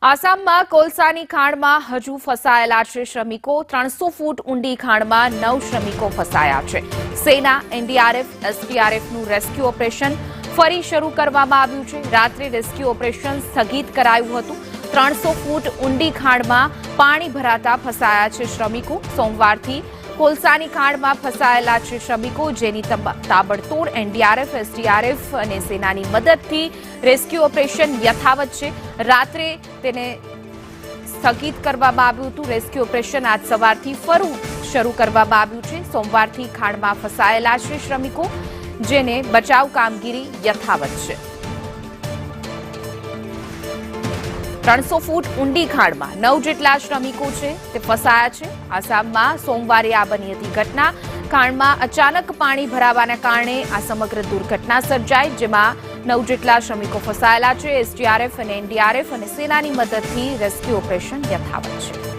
આસામમાં કોલસાની ખાણમાં હજુ ફસાયેલા છે શ્રમિકો 300 ફૂટ ઊંડી ખાણમાં 9 શ્રમિકો ફસાયા છે। સેના, એનડીઆરએફ, એસડીઆરએફનું રેસ્ક્યુ ઓપરેશન ફરી શરૂ કરવામાં આવ્યું છે। રાત્રે રેસ્ક્યુ ઓપરેશન સ્થગિત કરાયું હતું। 300 ફૂટ ઊંડી ખાણમાં પાણી ભરાતા ફસાયા છે શ્રમિકો। સોમવારથી કોલસાની ખાણમાં ફસાયેલા છે શ્રમિકો, જેની તાબડતોડ એનડીઆરએફ, એસડીઆરએફ અને સેનાની મદદથી રેસ્ક્યુ ઓપરેશન યથાવત છે। રાત્રે તેને સ્થગિત કરવામાં આવ્યું હતું। રેસ્ક્યુ ઓપરેશન આજ સવારથી ફરી શરૂ કરવામાં આવ્યું છે। સોમવારથી ખાણમાં ફસાયેલા છે શ્રમિકો, જેને બચાવ કામગીરી યથાવત છે। 300 ફૂટ ઊંડી ખાણમાં 9 જેટલા શ્રમિકો છે તે ફસાયા છે। આસામમાં સોમવારે આ બની હતી ઘટના। ખાણમાં અચાનક પાણી ભરાવાના કારણે આ સમગ્ર દુર્ઘટના સર્જાઈ, જેમાં 9 જેટલા શ્રમિકો ફસાયેલા છે। એસડીઆરએફ અને એનડીઆરએફ અને સેનાની મદદથી રેસ્ક્યુ ઓપરેશન યથાવત છે।